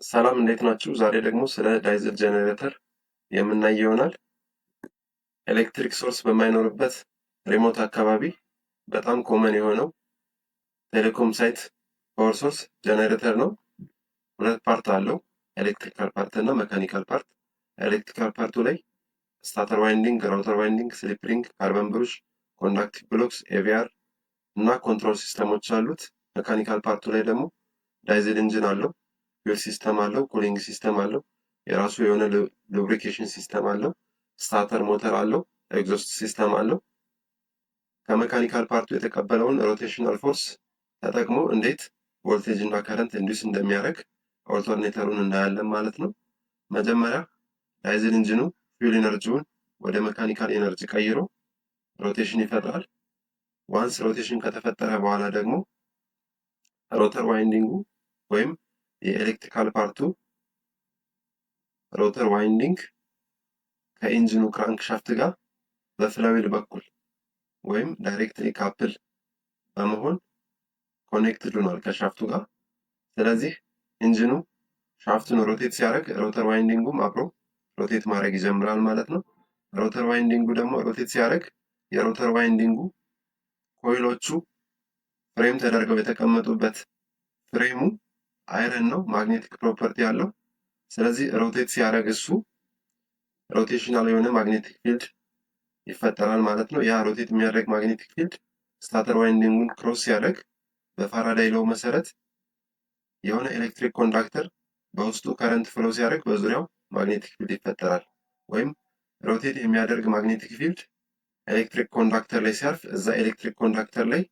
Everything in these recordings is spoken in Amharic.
ሰላም እንዴት ናችሁ? ዛሬ ደግሞ ስለ ዳይዝል ጄኔሬተር የምናይ ይሆናል። ኤሌክትሪክ ሶርስ በማይኖርበት ሪሞት አካባቢ በጣም ኮመን የሆነው ቴሌኮም ሳይት ፓወር ሶርስ ጄኔሬተር ነው። ሁለት ፓርት አለው፣ ኤሌክትሪካል ፓርት እና መካኒካል ፓርት። ኤሌክትሪካል ፓርቱ ላይ ስታተር ዋይንዲንግ፣ ራውተር ዋይንዲንግ፣ ስሊፕ ሪንግ፣ ካርበን ብሩሽ፣ ኮንዳክቲቭ ብሎክስ፣ ኤቪአር እና ኮንትሮል ሲስተሞች አሉት። መካኒካል ፓርቱ ላይ ደግሞ ዳይዝል ኢንጂን አለው፣ ፊውል ሲስተም አለው፣ ኩሊንግ ሲስተም አለው፣ የራሱ የሆነ ሉብሪኬሽን ሲስተም አለው፣ ስታርተር ሞተር አለው፣ ኤግዞስት ሲስተም አለው። ከመካኒካል ፓርቱ የተቀበለውን ሮቴሽናል ፎርስ ተጠቅሞ እንዴት ቮልቴጅ እና ከረንት ኢንዱስ እንደሚያደርግ ኦልተርኔተሩን እናያለን ማለት ነው። መጀመሪያ ዳይዝል ኢንጂኑ ፊውል ኢነርጂውን ወደ መካኒካል ኢነርጂ ቀይሮ ሮቴሽን ይፈጥራል። ዋንስ ሮቴሽን ከተፈጠረ በኋላ ደግሞ ሮተር ዋይንዲንጉ ወይም የኤሌክትሪካል ፓርቱ ሮተር ዋይንዲንግ ከኢንጂኑ ክራንክ ሻፍት ጋር በፍላዊል በኩል ወይም ዳይሬክትሊ ካፕል በመሆን ኮኔክትድ ሆኗል ከሻፍቱ ጋር። ስለዚህ ኢንጂኑ ሻፍቱን ሮቴት ሲያደርግ ሮተር ዋይንዲንጉም አብሮ ሮቴት ማድረግ ይጀምራል ማለት ነው። ሮተር ዋይንዲንጉ ደግሞ ሮቴት ሲያደርግ የሮተር ዋይንዲንጉ ኮይሎቹ ፍሬም ተደርገው የተቀመጡበት ፍሬሙ አይረን ነው፣ ማግኔቲክ ፕሮፐርቲ ያለው። ስለዚህ ሮቴት ሲያደርግ እሱ ሮቴሽናል የሆነ ማግኔቲክ ፊልድ ይፈጠራል ማለት ነው። ያ ሮቴት የሚያደርግ ማግኔቲክ ፊልድ ስታተር ዋይንዲንጉን ክሮስ ሲያደርግ በፋራዳይ ሎው መሰረት የሆነ ኤሌክትሪክ ኮንዳክተር በውስጡ ከረንት ፍሎ ሲያደርግ በዙሪያው ማግኔቲክ ፊልድ ይፈጠራል። ወይም ሮቴት የሚያደርግ ማግኔቲክ ፊልድ ኤሌክትሪክ ኮንዳክተር ላይ ሲያርፍ እዛ ኤሌክትሪክ ኮንዳክተር ላይ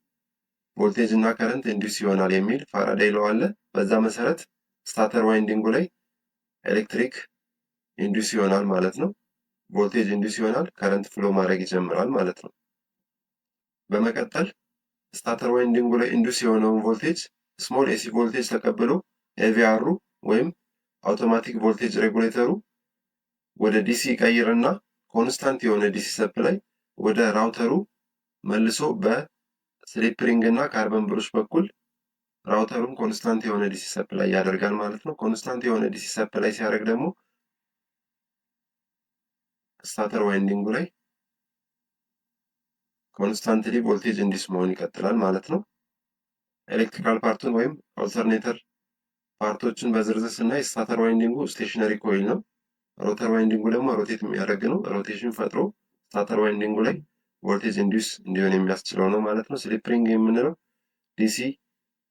ቮልቴጅ እና ከረንት ኢንዱስ ይሆናል የሚል ፋራዳይ ሎው አለ። በዛ መሰረት ስታተር ዋይንዲንጉ ላይ ኤሌክትሪክ ኢንዱስ ይሆናል ማለት ነው። ቮልቴጅ ኢንዱስ ይሆናል፣ ከረንት ፍሎ ማድረግ ይጀምራል ማለት ነው። በመቀጠል ስታተር ዋይንዲንጉ ላይ ኢንዱስ የሆነውን ቮልቴጅ ስሞል ኤሲ ቮልቴጅ ተቀብሎ ኤቪአሩ ወይም አውቶማቲክ ቮልቴጅ ሬጉሌተሩ ወደ ዲሲ ቀይርና ኮንስታንት የሆነ ዲሲ ሰፕላይ ወደ ራውተሩ መልሶ በስሊፕ ሪንግ እና ካርበን ብሩሽ በኩል ራውተሩን ኮንስታንት የሆነ ዲሲ ሰፕላይ ያደርጋል ማለት ነው። ኮንስታንት የሆነ ዲሲ ሰፕላይ ሲያደርግ ደግሞ ስታተር ዋይንዲንጉ ላይ ኮንስታንትሊ ቮልቴጅ ኢንዱስ መሆን ይቀጥላል ማለት ነው። ኤሌክትሪካል ፓርቱን ወይም ኦልተርኔተር ፓርቶችን በዝርዝር ስናይ ስታተር ዋይንዲንጉ ስቴሽነሪ ኮይል ነው። ሮተር ዋይንዲንጉ ደግሞ ሮቴት የሚያደርግ ነው። ሮቴሽን ፈጥሮ ስታተር ዋይንዲንጉ ላይ ቮልቴጅ ኢንዱስ እንዲሆን የሚያስችለው ነው ማለት ነው። ስሊፕ ሪንግ የምንለው ዲሲ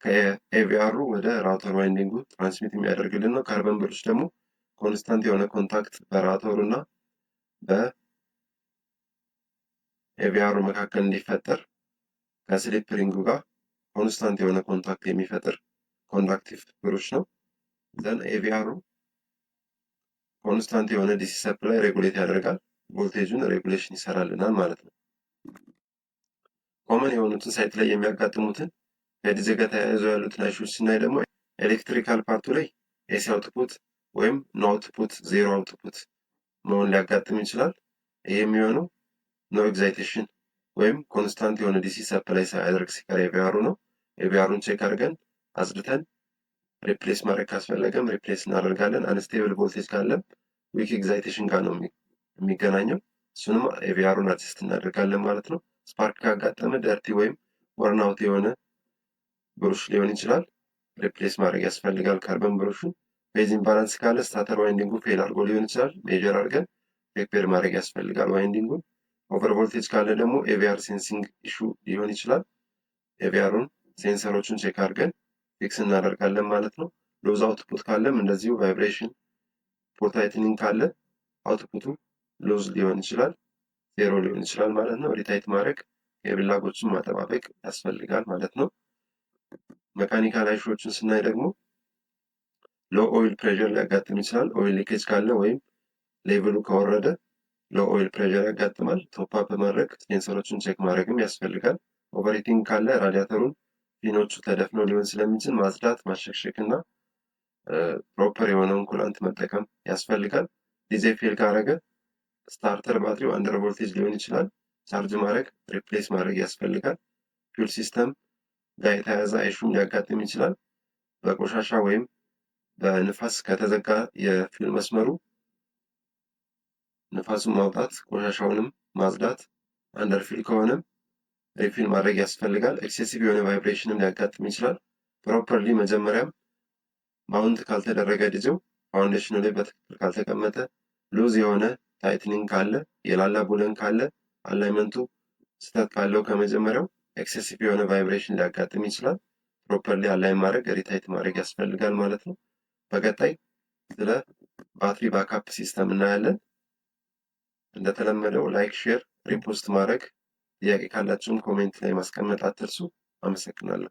ከኤቪአሩ ወደ ራውተር ዋይንዲንጉ ትራንስሚት የሚያደርግልን ነው። ካርበን ብሩሽ ደግሞ ኮንስታንት የሆነ ኮንታክት በራውተሩ እና በኤቪአሩ መካከል እንዲፈጠር ከስሊፕ ሪንጉ ጋር ኮንስታንት የሆነ ኮንታክት የሚፈጥር ኮንዳክቲቭ ብሩሽ ነው። ዘን ኤቪአሩ ኮንስታንት የሆነ ዲሲ ሰፕላይ ሬጉሌት ያደርጋል፣ ቮልቴጁን ሬጉሌሽን ይሰራልናል ማለት ነው። ኮመን የሆኑትን ሳይት ላይ የሚያጋጥሙትን ከዲዚ ጋር ተያይዘው ያሉትን አይሾች ስናይ ደግሞ ኤሌክትሪካል ፓርቱ ላይ ኤሲ አውትፑት ወይም ኖ አውትፑት ዜሮ አውትፑት መሆን ሊያጋጥም ይችላል። ይህ የሚሆነው ኖ ኤግዛይቴሽን ወይም ኮንስታንት የሆነ ዲሲ ሰፕላይ ሳያደርግ ሲቀር ኤቪአሩ ነው። ኤቪአሩን ቼክ አድርገን አጽድተን ሪፕሌስ ማድረግ ካስፈለገም ሪፕሌስ እናደርጋለን። አንስቴብል ቮልቴጅ ካለም ዊክ ኤግዛይቴሽን ጋር ነው የሚገናኘው። እሱንም ኤቪአሩን አድጀስት እናደርጋለን ማለት ነው። ስፓርክ ካጋጠመ ደርቲ ወይም ወርናውት የሆነ ብሩሽ ሊሆን ይችላል፣ ሪፕሌስ ማድረግ ያስፈልጋል ካርበን ብሩሹን። ፌዝ ኢምባላንስ ካለ ስታተር ዋይንዲንጉ ፌል አድርጎ ሊሆን ይችላል፣ ሜጀር አድርገን ሪፔር ማድረግ ያስፈልጋል ዋይንዲንጉን። ኦቨር ቮልቴጅ ካለ ደግሞ ኤቪአር ሴንሲንግ ኢሹ ሊሆን ይችላል። ኤቪአሩን ሴንሰሮቹን ቼክ አድርገን ፊክስ እናደርጋለን ማለት ነው። ሎዝ አውትፑት ካለም እንደዚሁ ቫይብሬሽን፣ ፖርት ታይትኒንግ ካለ አውትፑቱ ሎዝ ሊሆን ይችላል፣ ዜሮ ሊሆን ይችላል ማለት ነው። ሪታይት ማድረግ የብላጎችን ማጠባበቅ ያስፈልጋል ማለት ነው። መካኒካል አይሾችን ስናይ ደግሞ ሎ ኦይል ፕሬዠር ሊያጋጥም ይችላል። ኦይል ሊኬጅ ካለ ወይም ሌቭሉ ከወረደ ሎ ኦይል ፕሬዠር ያጋጥማል። ቶፕ አፕ በማድረግ ሴንሰሮችን ቼክ ማድረግም ያስፈልጋል። ኦቨርሂቲንግ ካለ ራዲያተሩን ፊኖቹ ተደፍነው ሊሆን ስለሚችል ማጽዳት፣ ማሸክሸክ እና ፕሮፐር የሆነውን ኩላንት መጠቀም ያስፈልጋል። ዲዜል ፌል ካረገ ስታርተር ባትሪው አንደር ቮልቴጅ ሊሆን ይችላል። ቻርጅ ማድረግ፣ ሪፕሌስ ማድረግ ያስፈልጋል። ፊውል ሲስተም ጋር የተያያዘ አይሹም ሊያጋጥም ይችላል። በቆሻሻ ወይም በንፋስ ከተዘጋ የፊውል መስመሩ ንፋሱን ማውጣት፣ ቆሻሻውንም ማጽዳት፣ አንደርፊል ከሆነም ሪፊል ማድረግ ያስፈልጋል። ኤክሴሲቭ የሆነ ቫይብሬሽንም ሊያጋጥም ይችላል። ፕሮፐርሊ መጀመሪያም ማውንት ካልተደረገ ዲጄው ፋውንዴሽኑ ላይ በትክክል ካልተቀመጠ፣ ሉዝ የሆነ ታይትኒንግ ካለ፣ የላላ ቡለን ካለ፣ አላይመንቱ ስህተት ካለው ከመጀመሪያው ኤክሴሲቭ የሆነ ቫይብሬሽን ሊያጋጥም ይችላል። ፕሮፐርሊ አላይን ማድረግ ሪታይት ማድረግ ያስፈልጋል ማለት ነው። በቀጣይ ስለ ባትሪ ባካፕ ሲስተም እናያለን። እንደተለመደው ላይክ፣ ሼር፣ ሪፖስት ማድረግ፣ ጥያቄ ካላችሁም ኮሜንት ላይ ማስቀመጥ አትርሱ። አመሰግናለሁ።